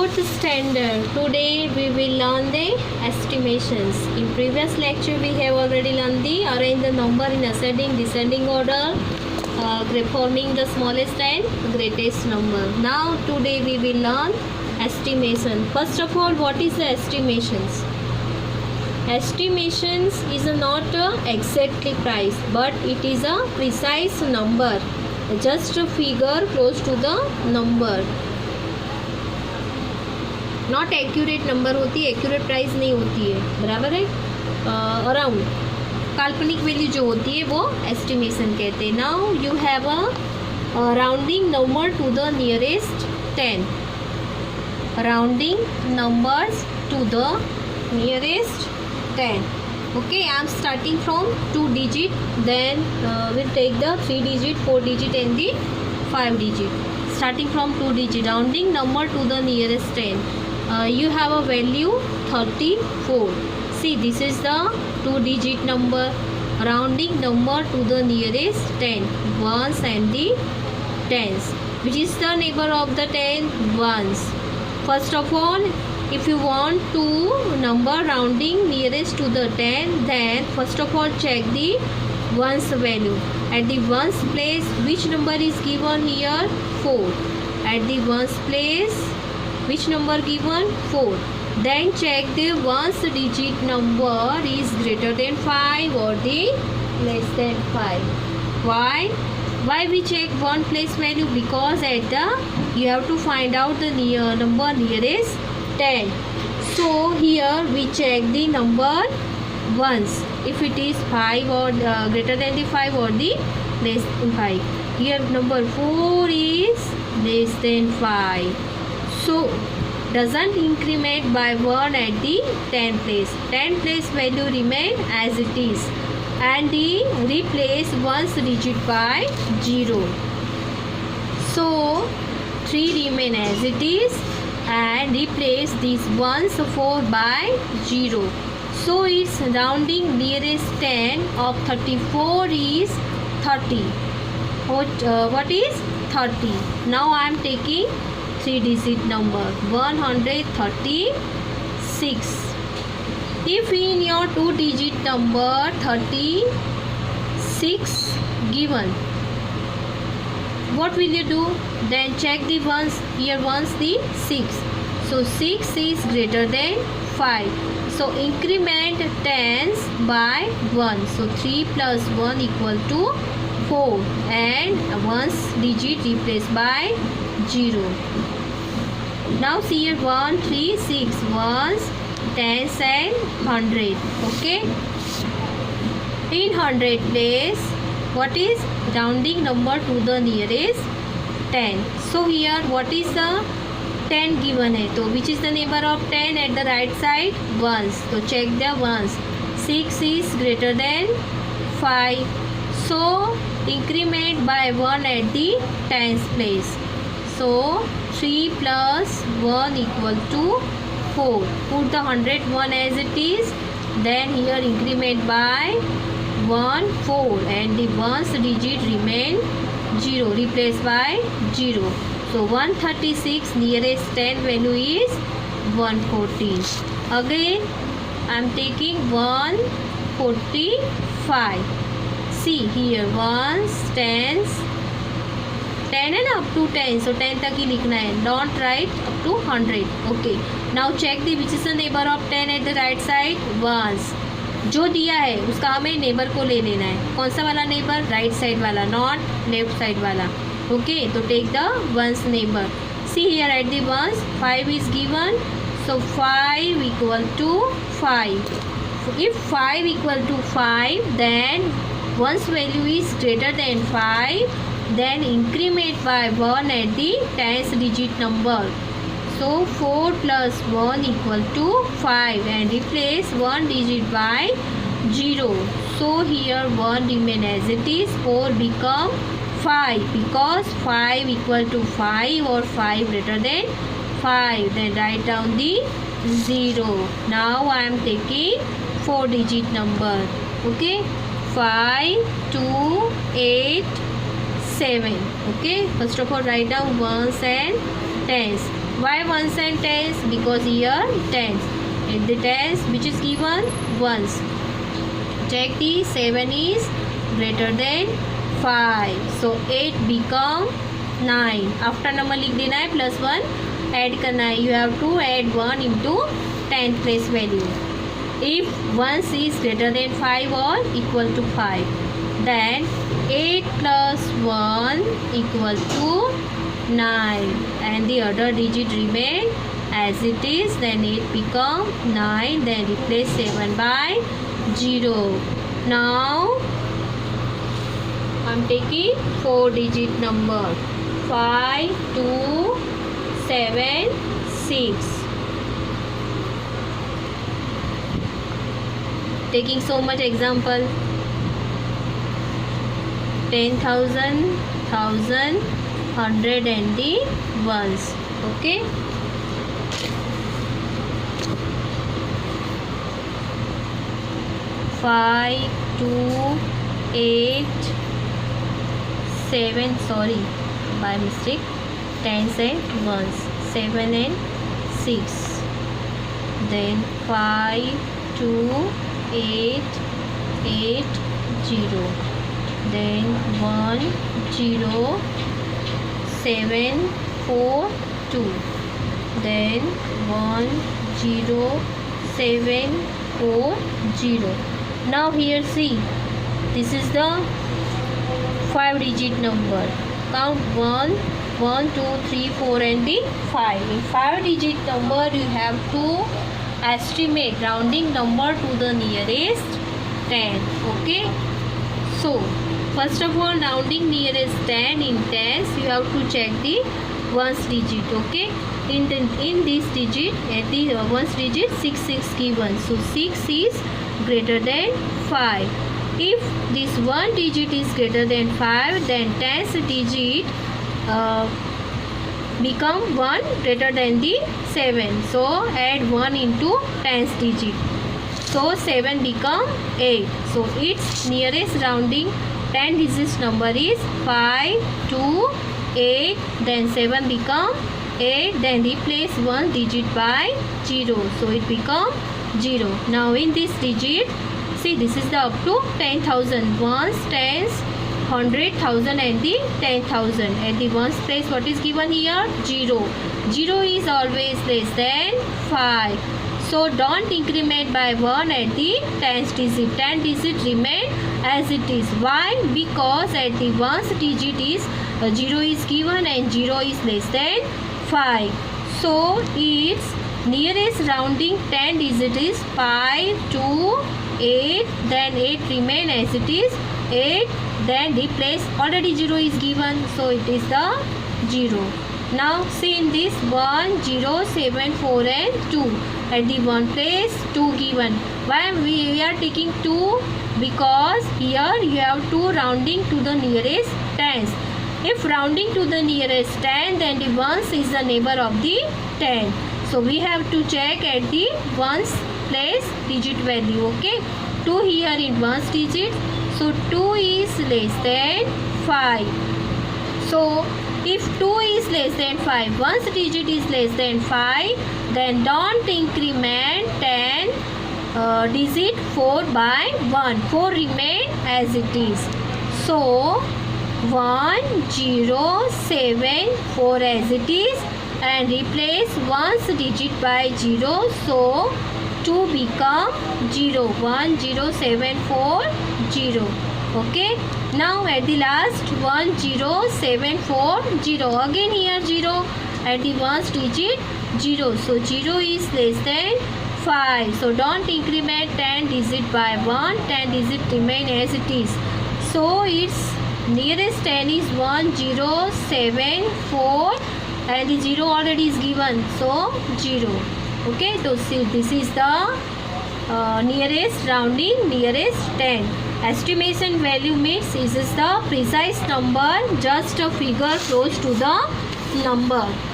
Fourth standard. Today we will learn the estimations. In previous lecture we have already learned the arrange the number in ascending descending order, forming the smallest and greatest number. Now today we will learn estimation. First of all, what is the estimations? Estimations is not exactly price, but it is a precise number, just a figure close to the number. Not accurate number होती है, accurate price नहीं होती है, बराबर है. Around काल्पनिक value जो होती है वो एस्टिमेशन कहते हैं. Now you have a rounding number to the nearest 10. Rounding numbers to the nearest 10. Okay, I am starting from 2 digit, then we'll take the 3 digit, 4 digit and the 5 digit. Starting from 2 digit, rounding number to the nearest 10. You have a value 34. See, this is the 2 digit number, rounding number to the nearest 10, ones and the tens. Which is the neighbor of the 10? Ones. First of all, if you want to number rounding nearest to the 10, then first of all check the ones value. At the ones place, which number is given here? 4. At the ones place, which number given? 4. Then check the ones digit number is greater than 5 or the less than 5. Why we check one place value? Because at the you have to find out the number nearest 10. So here we check the number ones, if it is 5 or greater than the 5 or the less than 5. Here number 4 is less than 5. So doesn't increment by 1 at the 10 place. 10 place value remain as it is, and the replace ones digit by 0. So 3 remain as it is and replace these ones 4 by 0. So its rounding nearest 10 of 34 is 30. What is 30? Now I am taking 3 digit number 136. If in your 2 digit number 36 given, what will you do? Then check the ones. Here ones the 6. So 6 is greater than 5. So increment tens by 1. So 3 plus 1 equal to 4, and ones digit replaced by 0. Now see here 1, 3, 6 ones, tens and 100. Okay. In 100 place, what is rounding number to the nearest 10? So here what is the 10 given है, तो which is the neighbor of 10 at the right side? Ones. So check the ones. 6 is greater than 5. So increment by 1 at the tens place. So 3 plus 1 equal to 4. Put the 101 as it is. Then here increment by 1, 4, and the ones digit remain 0, replaced by 0. So 136 nearest 10 value is 114. Again I am taking 145. See here ones, tens, 10 है ना, up to 10. So 10 तक ही लिखना है. Don't write up to 100. Okay. Now check the which is the neighbor of 10 at the right side? Ones. जो दिया है उसका हमें नेबर को ले लेना है. कौन सा वाला नेबर? राइट साइड वाला, नॉट लेफ्ट साइड वाला. ओके, तो take the ones neighbour. See here at the ones 5 is given. So 5 equal to 5. If 5 equal to 5, then one's value is greater than 5. Then increment by 1 at the tens digit number. So 4 plus 1 equal to 5, and replace 1 digit by 0. So here 1 remain as it is, 4 become 5 because 5 equal to 5 or 5 greater than 5. Then write down the 0. Now I am taking 4 digit number. Okay, 5, 2, 8, 7. Okay, first of all write down ones and tens. Why ones and tens? Because here tens. And the tens which is given ones. Check the 7 is greater than 5. So 8 become 9. After number लिख देना है plus 1 add करना है. You have to add 1 into 10th place value. If 1 is greater than 5 or equal to 5, then 8 plus 1 equal to 9, and the other digit remain as it is. Then 8 become 9. Then replace 7 by 0. Now I am taking 4 digit number 5, 2, 7, 6. Taking so much example. 10,000, 1,000, 100 and the ones. Okay. Five, 2, 8, 7. Sorry, by mistake. 10s and ones. 7 and 6. Then 5, 2, 8, 8, 0. Then 1, 0, 7, 4, 2. Then 1, 0, 7, 4, 0. Now here see, this is the 5 digit number. Count 1, 1, 2, 3, 4 and the 5. In 5 digit number you have to estimate rounding number to the nearest 10. Okay. So first of all, rounding nearest 10 in tens, you have to check the ones digit. Okay. In this digit, at the ones digit, 6 given. So 6 is greater than 5. If this one digit is greater than 5, then tens digit become 1 greater than the 7. So add 1 into tens digit. So 7 become 8. So its nearest rounding 10 digits number is 5, 2, 8. Then 7 become 8. Then replace 1 digit by 0. So it become 0. Now in this digit, see, this is the up to 10,000. Ones, tens, 100,000 and the 10,000. At the ones place, what is given here? 0. 0 is always less than 5. So don't increment by 1 at the tens digit. 10 digit remain as it is. Why? Because at the ones digit is 0 is given and 0 is less than 5. So its nearest rounding 10 digit is 5, 2, 8. Then 8 remain as it is 8. Then replace, already 0 is given, so it is the 0. Now see in this 1, 0, 7, 4 and 2. At the 1 place 2 given. Why we are taking 2? Because here you have 2 rounding to the nearest tens. If rounding to the nearest 10, then the ones is the neighbor of the 10. So we have to check at the ones place digit value. Okay, 2 here in ones digit. So 2 is less than 5. So if 2 is less than 5, ones digit is less than 5, then don't increment 10 digit 4 by 1. 4 remain as it is. So 1, 0, 7, 4 as it is, and replace ones digit by 0. So 2 become 0. 1, 0, 7, 4, 0. Okay. Now at the last 1, 0, 7, 4, 0. Again here 0. At the ones digit 0. So 0 is less than 5. So don't increment 10 digit by 1. 10 digit remain as it is. So its nearest 10 is 1, 0, 7, 4, and the 0 already is given. So 0. Okay. So see, this is the nearest rounding, nearest 10. Estimation value means this is the precise number, just a figure close to the number.